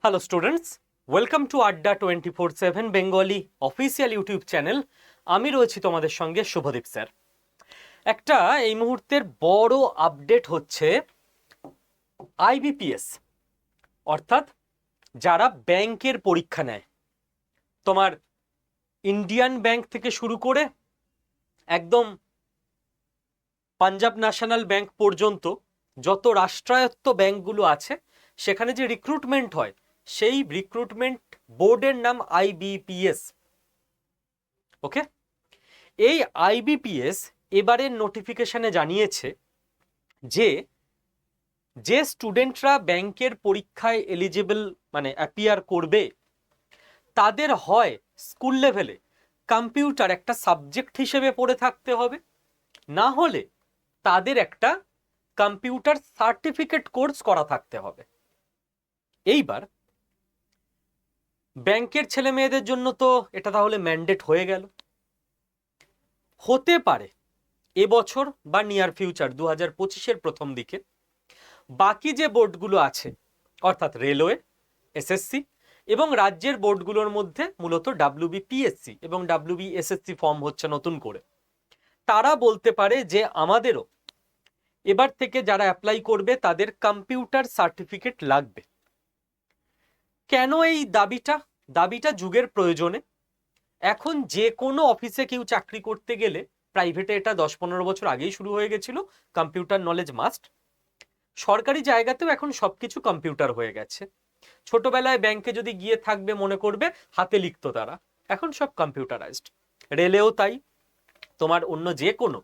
Hello students, welcome to আড্ডা 24/7 Bengali official YouTube channel. আমি রয়েছি তোমাদের সঙ্গে শুভদীপ স্যার। একটা এই মুহূর্তের বড় আপডেট হচ্ছে আইবিপিএস, অর্থাৎ যারা ব্যাংকের পরীক্ষা নেয়, তোমার ইন্ডিয়ান ব্যাংক থেকে শুরু করে একদম পাঞ্জাব ন্যাশনাল ব্যাংক পর্যন্ত যত রাষ্ট্রায়ত্ত ব্যাংকগুলো আছে সেখানে যে রিক্রুটমেন্ট হয় সেই রিক্রুটমেন্ট বোর্ডের নাম আইবিপিএস। ওকে, এই আইবিপিএস এবারের নোটিফিকেশনে জানিয়েছে যে যে স্টুডেন্টরা ব্যাংকের পরীক্ষায় এলিজিবল মানে অ্যাপিয়ার করবে তাদের হয় স্কুল লেভেলে কম্পিউটার একটা সাবজেক্ট হিসেবে পড়ে থাকতে হবে, না হলে তাদের একটা কম্পিউটার সার্টিফিকেট কোর্স করা থাকতে হবে। এইবার ব্যাংকের ছেলে মেয়েদের জন্য তো এটা তাহলে ম্যান্ডেট হয়ে গেল। হতে পারে এবছর বা নিয়ার ফিউচার 2025-এর প্রথম দিকে বাকি যে বোর্ডগুলো আছে অর্থাৎ রেলওয়ে, এসএসসি এবং রাজ্যের বোর্ডগুলোর মধ্যে মূলত ডাব্লিউবিপিএসসি এবং ডাব্লিউবিএসএসসি ফর্ম হচ্ছে নতুন করে, তারা বলতে পারে যে আমাদেরও এবার থেকে যারা অ্যাপ্লাই করবে তাদের কম্পিউটার সার্টিফিকেট লাগবে। কেন এই দাবিটা যুগের প্রয়োজনে। এখন যে কোনো অফিসে কেউ চাকরি করতে গেলে, প্রাইভেটে এটা 10-15 বছর আগেই শুরু হয়ে গেছিল, কম্পিউটার নলেজ মাস্ট। সরকারি জায়গাতেও এখন সবকিছু কম্পিউটার হয়ে গেছে। ছোটবেলায় ব্যাংকে যদি গিয়ে থাকবে মনে করবে হাতে লিখতো তারা, এখন সব কম্পিউটারাইজড। রেলেও তাই, তোমার অন্য যে কোনো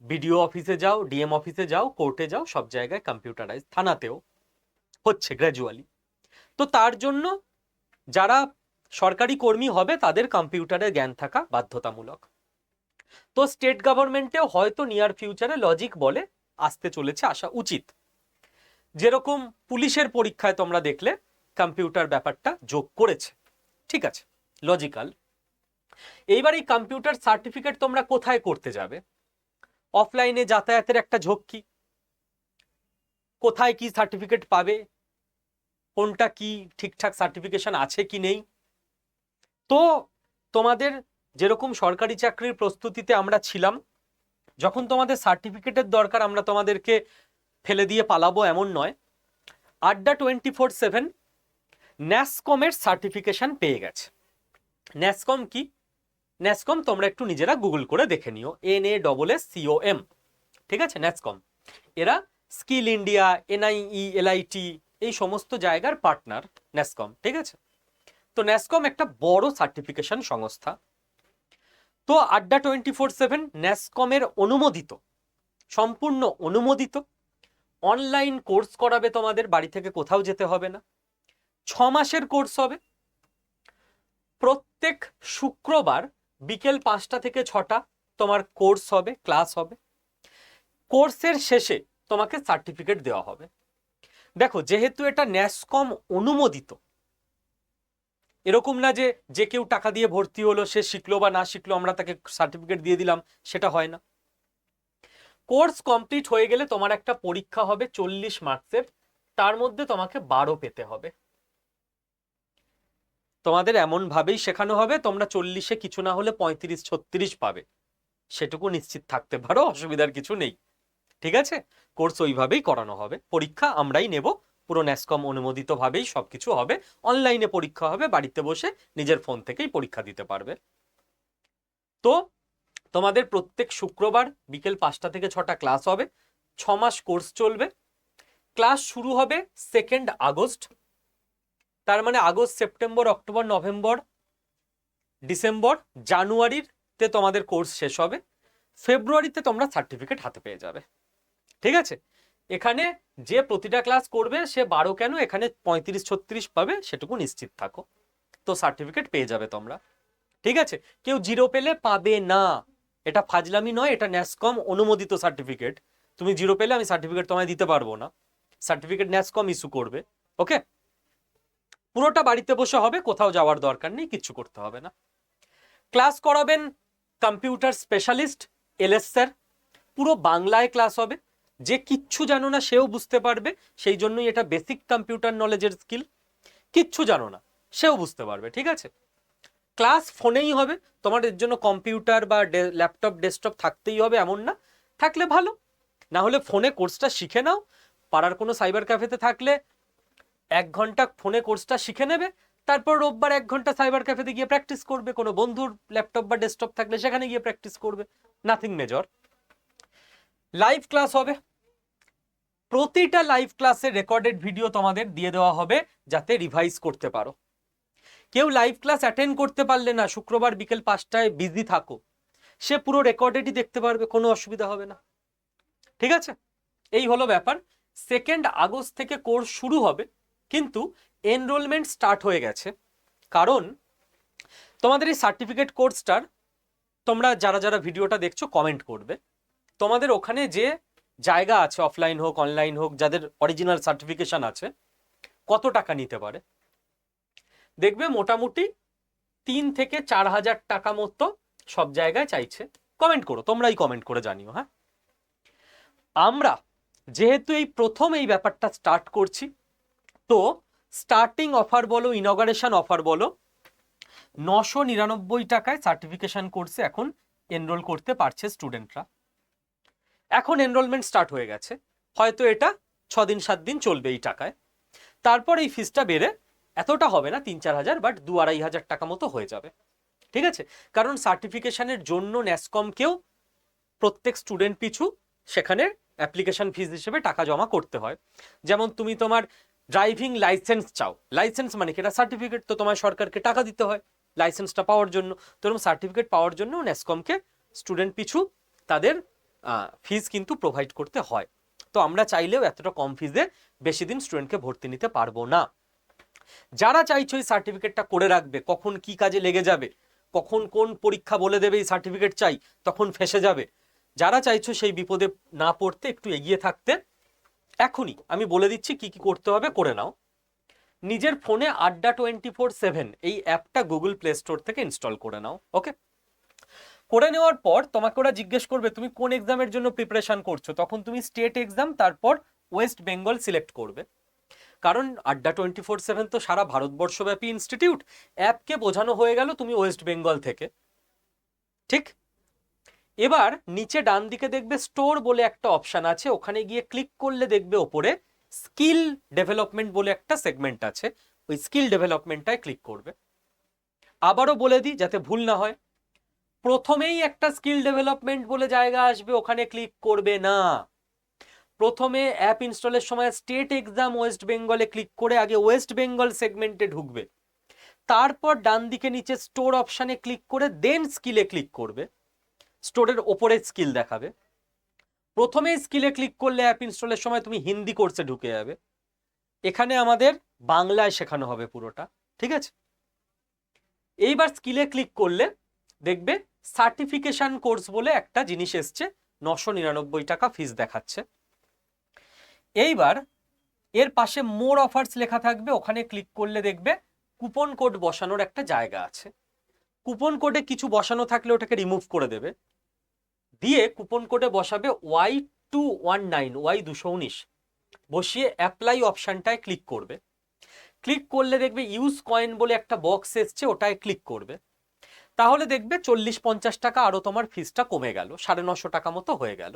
বিডিও অফিসে যাও, ডিএম অফিসে যাও, কোর্টে যাও, সব জায়গায় কম্পিউটারাইজ, থানাতেও হচ্ছে গ্র্যাজুয়ালি। তো তার জন্য যারা সরকারি কর্মী হবে তাদের কম্পিউটারের জ্ঞান থাকা বাধ্যতামূলক। তো স্টেট গভর্নমেন্টেও হয়তো নিয়ার ফিউচারে লজিক বলে আসতে চলেছে, আসা উচিত। যেরকম পুলিশের পরীক্ষায় তোমরা দেখলে কম্পিউটার ব্যাপারটা যোগ করেছে, ঠিক আছে, লজিক্যাল। এইবার এই কম্পিউটার সার্টিফিকেট তোমরা কোথায় করতে যাবে? অফলাইনে যাতায়াতের একটা ঝক্কি, কোথায় কি সার্টিফিকেট পাবে, কোনটা কি ঠিকঠাক সার্টিফিকেশন আছে কি নেই। তো তোমাদের যেরকম সরকারি চাকরির প্রস্তুতিতে আমরা ছিলাম, যখন তোমাদের সার্টিফিকেটের দরকার আমরা তোমাদেরকে ফেলে দিয়ে পালাবো এমন নয়। আড্ডা 24/7 ন্যাসকমের সার্টিফিকেশন পেয়ে গেছে। ন্যাসকম কি? ন্যাসকম তোমরা একটু নিজেরা গুগল করে দেখে নিও, NASSCOM, ঠিক আছে, ন্যাসকম। এরা স্কিল ইন্ডিয়া, NIE, LIT এই সমস্ত জায়গার পার্টনার ন্যাসকম, ঠিক আছে। তো ন্যাসকম একটা বড় সার্টিফিকেশন সংস্থা। তো আড্ডা 24/7 ন্যাসকমের অনুমোদিত, সম্পূর্ণ অনুমোদিত অনলাইন কোর্স করাবে তোমাদের, বাড়ি থেকে কোথাও যেতে হবে না। 6 মাসের কোর্স হবে। প্রত্যেক শুক্রবার বিকেল 5টা থেকে 6টা তোমার কোর্স হবে, ক্লাস হবে। কোর্সের শেষে তোমাকে সার্টিফিকেট দেওয়া হবে। দেখো, যেহেতু এটা ন্যাসকম অনুমোদিত, এরকম না যে যে কেউ টাকা দিয়ে ভর্তি হলো, সে শিখলো বা না শিখলো আমরা তাকে সার্টিফিকেট দিয়ে দিলাম, সেটা হয় না। কোর্স কমপ্লিট হয়ে গেলে তোমার একটা পরীক্ষা হবে 40 মার্কসের, তার মধ্যে তোমাকে 12 পেতে হবে। তোমাদের এমন ভাবেই শেখানো হবে তোমরা 40-এ কিছু না হলে 35-36 পাবে, সেটুকু নিশ্চিত থাকতে পারো, অসুবিধার কিছু নেই, ঠিক আছে। কোর্স ওইভাবেই করানো হবে, পরীক্ষা আমরাই নেব, পুরো ন্যাসকম অনুমোদিত ভাবেই সবকিছু হবে। অনলাইনে পরীক্ষা হবে, বাড়িতে বসে নিজের ফোন থেকেই পরীক্ষা দিতে পারবে। তো তোমাদের প্রত্যেক শুক্রবার বিকেল 5টা থেকে 6টা ক্লাস হবে, 6 মাস কোর্স চলবে। ক্লাস শুরু হবে 2 আগস্ট, তার মানে August, September, October, November, December, জানুয়ারিতে তোমাদের কোর্স শেষ হবে। ফেব্রুয়ারিতে তোমরা সার্টিফিকেট হাতে পেয়ে যাবে, ঠিক আছে। এখানে যে প্রতিটা ক্লাস করবে সে 12 কেন, এখানে 35-36 পাবে, সেটুকু নিশ্চিত থাকো। তো সার্টিফিকেট পেয়ে যাবে তোমরা, ঠিক আছে। কেউ 0 পেলে পাবে না, এটা ফাজলামি নয়, এটা ন্যাসকম অনুমোদিত সার্টিফিকেট। তুমি 0 পেলে আমি সার্টিফিকেট তোমায় দিতে পারবো না, সার্টিফিকেট ন্যাসকম ইস্যু করবে। ওকে, পুরোটা বাড়িতে বসে হবে, কোথাও যাওয়ার দরকার নেই, কিচ্ছু করতে হবে না। ক্লাস করাবেন কম্পিউটার স্পেশালিস্ট LS স্যার, পুরো বাংলায় ক্লাস হবে, যে কিচ্ছু জানো না সেও বুঝতে পারবে, সেই জন্যই এটা বেসিক কম্পিউটার নলেজের স্কিল। কিচ্ছু জানো না, সেও বুঝতে পারবে, ঠিক আছে? ক্লাস ফোনেই হবে, তোমার এর জন্য কম্পিউটার বা ল্যাপটপ ডেস্কটপ থাকতেই হবে এমন না, থাকলে ভালো, না হলে ফোনে কোর্সটা শিখে নাও। পাড়ার কোনো সাইবার ক্যাফেতে থাকলে 1 ঘন্টা ফোনে কোর্সটা শিখে নেবে, তারপর রোববার 1 ঘন্টা সাইবার ক্যাফেতে গিয়ে প্র্যাকটিস করবে, কোনো বন্ধুর ল্যাপটপ বা ডেস্কটপ থাকলে সেখানে গিয়ে প্র্যাকটিস করবে, নাথিং মেজর। লাইভ ক্লাস হবে, প্রতিটা লাইভ ক্লাসের রেকর্ডেড ভিডিও তোমাদের দিয়ে দেওয়া হবে যাতে রিভাইজ করতে পারো। কেউ লাইভ ক্লাস অ্যাটেন্ড করতে পারলে না, শুক্রবার বিকেল 5টায় বিজি থাকো, সে পুরো রেকর্ডেডই দেখতে পারবে, কোনো অসুবিধা হবে না, ঠিক আছে? এই হলো ব্যাপার। 2 আগস্ট থেকে কোর্স শুরু হবে, কিন্তু এনরোলমেন্ট স্টার্ট হয়ে গেছে, কারণ তোমাদের এই সার্টিফিকেট কোর্সটার, তোমরা যারা যারা ভিডিওটা দেখছো কমেন্ট করবে, তোমাদের ওখানে যে জায়গা আছে, অফলাইন হোক অনলাইন হোক, যাদের অরিজিনাল সার্টিফিকেশন আছে, কত টাকা নিতে পারে। দেখবে মোটামুটি 3 থেকে 4 হাজার টাকা মতো সব জায়গায় চাইছে। কমেন্ট করো, তোমরাই কমেন্ট করে জানিও। হ্যাঁ, আমরা যেহেতু এই প্রথম এই ব্যাপারটা স্টার্ট করছি, তো স্টার্টিং অফার বলো, ইনঅগারেশন অফার বলো, 999 টাকায় সার্টিফিকেশন কোর্সে এখন এনরোল করতে পারছে স্টুডেন্টরা। এখন এনরোলমেন্ট স্টার্ট হয়ে গেছে, হয়তো এটা 6 দিন 7 দিন চলবে এই টাকায়, তারপর এই ফিসটা বেড়ে এতটা হবে না 3-4 হাজার, বাট 2-2.5 হাজার টাকা মতো হয়ে যাবে, ঠিক আছে? কারণ সার্টিফিকেশনের জন্য ন্যাসকমকেও প্রত্যেক স্টুডেন্ট পিছু সেখানে অ্যাপ্লিকেশন ফিস হিসেবে টাকা জমা করতে হয়। যেমন তুমি তোমার ড্রাইভিং লাইসেন্স চাও, লাইসেন্স মানে কি, এটা সার্টিফিকেট, তো তোমার সরকারকে টাকা দিতে হয় লাইসেন্সটা পাওয়ার জন্য, তো এরকম সার্টিফিকেট পাওয়ার জন্য ন্যাসকমকে স্টুডেন্ট পিছু তাদের ফিস কিন্তু প্রোভাইড করতে হয়। তো আমরা চাইলেও এতটা কম ফিজে বেশি দিন স্টুডেন্টকে ভর্তি নিতে পারবো না। যারা চাইছো এই সার্টিফিকেটটা করে রাখবে, কখন কি কাজে লেগে যাবে, কখন কোন পরীক্ষা বলে দেবে এই সার্টিফিকেট চাই, তখন ফেসে যাবে, যারা চাইছো সেই বিপদে না পড়তে, একটু এগিয়ে থাকতে, এখনই আমি বলে দিচ্ছি কি কি করতে হবে, করে নাও। নিজের ফোনে আড্ডা 24/7 এই অ্যাপটা গুগল প্লে স্টোর থেকে ইনস্টল করে নাও। ওকে, করে নেওয়ার পর তোমাকে ওরা জিজ্ঞেস করবে তুমি কোন এক্সামের জন্য প্রিপারেশন করছো, তখন তুমি স্টেট এক্সাম তারপর ওয়েস্ট বেঙ্গল সিলেক্ট করবে, কারণ আড্ডা 24/7 তো সারা ভারতবর্ষব্যাপী ইনস্টিটিউট, অ্যাপকে বোঝানো হয়ে গেল তুমি ওয়েস্ট বেঙ্গল থেকে, ঠিক? এবার নিচে ডান দিকে দেখবে স্টোর বলে একটা অপশন আছে, ওখানে গিয়ে ক্লিক করলে দেখবে ওপরে স্কিল ডেভেলপমেন্ট বলে একটা সেগমেন্ট আছে, ওই স্কিল ডেভেলপমেন্টটায় ক্লিক করবে। আবারও বলে দিই যাতে ভুল না হয়, প্রথমেই একটা স্কিল ডেভেলপমেন্ট বলে জায়গা আসবে, ওখানে ক্লিক করবে না। প্রথমে অ্যাপ ইনস্টলের সময় স্টেট এক্সাম ওয়েস্ট বেঙ্গলে ক্লিক করে আগে ওয়েস্ট বেঙ্গল সেগমেন্টে ঢুকবে, তারপর ডান দিকে নিচে স্টোর অপশানে ক্লিক করে দেন স্কিলে ক্লিক করবে, স্টোরের ওপরে স্কিল দেখাবে। প্রথমে স্কিলে ক্লিক করলে অ্যাপ ইনস্টলের সময় তুমি হিন্দি কোর্সে ঢুকে যাবে, এখানে আমাদের বাংলায় শেখানো হবে পুরোটা, ঠিক আছে? এইবার স্কিলে ক্লিক করলে দেখবে সার্টিফিকেশন কোর্স বলে একটা জিনিস এসছে, 999 টাকা ফিস দেখাচ্ছে। এইবার এর পাশে মোর অফার্স লেখা থাকবে, ওখানে ক্লিক করলে দেখবে কুপন কোড বসানোর একটা জায়গা আছে, কুপন কোডে কিছু বসানো থাকলে ওটাকে রিমুভ করে দেবে, দিয়ে কুপন কোডে বসাবে Y219 Y219 বসিয়ে অ্যাপ্লাই অপশনটায় ক্লিক করবে। ক্লিক করলে দেখবে ইউজ কয়েন বলে একটা বক্স এসছে, ওটায় ক্লিক করবে, তাহলে দেখবে 40-50 টাকা আরো তোমার ফিসটা কমে গেল, 950 টাকা মতো হয়ে গেল।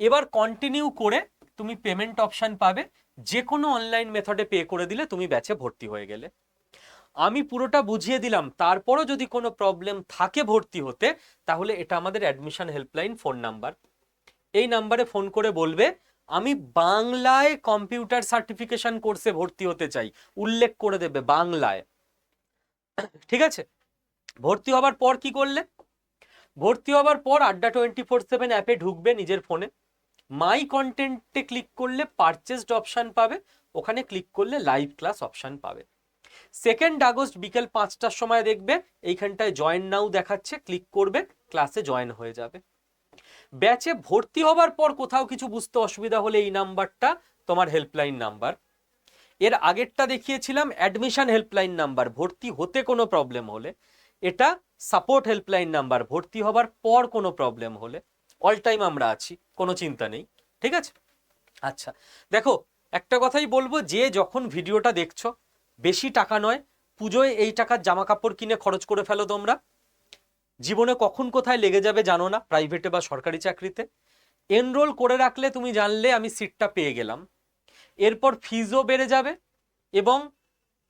এবার কন্টিনিউ করে তুমি পেমেন্ট অপশন পাবে, যে কোনো অনলাইন মেথডে পে করে দিলে তুমি ব্যাচে ভর্তি হয়ে গেলে। আমি পুরোটা বুঝিয়ে দিলাম, তারপরও যদি কোনো প্রবলেম থাকে ভর্তি হতে, তাহলে এটা আমাদের অ্যাডমিশন হেল্পলাইন ফোন নাম্বার, এই নাম্বারে ফোন করে বলবে আমি বাংলায় কম্পিউটার সার্টিফিকেশন কোর্সে ভর্তি হতে চাই, উল্লেখ করে দেবে বাংলায়, ঠিক আছে? ভর্তি হবার পর কি করলে, ভর্তি হবার পর আড্ডা 24/7 অ্যাপে ঢুকবে নিজের ফোনে, মাই কন্টেন্টে ক্লিক করলে পারচেসড অপশন পাবে, ওখানে ক্লিক করলে লাইভ ক্লাস অপশন পাবে। 2 আগস্ট বিকেল 5টার সময় দেখবে এইখানটায় জয়েন নাও দেখাচ্ছে, ক্লিক করবে, ক্লাসে জয়েন হয়ে যাবে। ব্যাচে ভর্তি হবার পর কোথাও কিছু বুঝতে অসুবিধা হলে এই নাম্বারটা তোমার হেল্পলাইন নাম্বার। এর আগেরটা দেখিয়েছিলাম অ্যাডমিশন হেল্পলাইন নাম্বার, ভর্তি হতে কোনো প্রবলেম হলে, এটা সাপোর্ট হেল্পলাইন নাম্বার, ভর্তি হবার পর কোনো প্রবলেম হলে। অল টাইম আমরা আছি, কোনো চিন্তা নেই, ঠিক আছে? আচ্ছা দেখো, একটা কথাই বলবো, যে যখন ভিডিওটা দেখছো বেশি টাকা নয়, পুজোয় এই টাকার জামা কাপড় কিনে খরচ করে ফেলো তোমরা। জীবনে কখন কোথায় লেগে যাবে জানো না, প্রাইভেটে বা সরকারি চাকরিতে। এনরোল করে রাখলে তুমি জানলে আমি সিটটা পেয়ে গেলাম। এরপর ফিজও বেড়ে যাবে এবং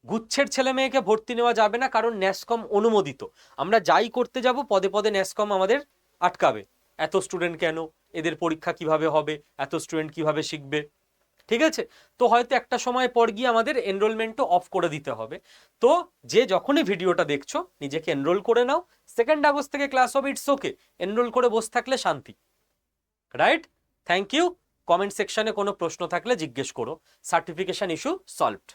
গুচ্ছের ছেলে মেয়েকে ভর্তি নেওয়া যাবে না, কারণ ন্যাসকম অনুমোদিত। আমরা যাই করতে যাব পদে পদে ন্যাসকম আমাদের আটকাবে, এত স্টুডেন্ট কেন, এদের পরীক্ষা কিভাবে হবে, এত স্টুডেন্ট কিভাবে শিখবে। ঠিক আছে, তো হয়তো একটা সময় পর গিয়ে আমাদের এনরোলমেন্টও অফ করে দিতে হবে। তো যে যখনই ভিডিওটা দেখছো নিজেকে এনরোল করে নাও, 2 আগস্ট থেকে ক্লাস হবে, ইটস ওকে। এনরোল করে বসে থাকলে শান্তি, রাইট? Thank you. কমেন্ট সেকশনে কোনো প্রশ্ন থাকলে জিজ্ঞেস করো। Certification issue solved.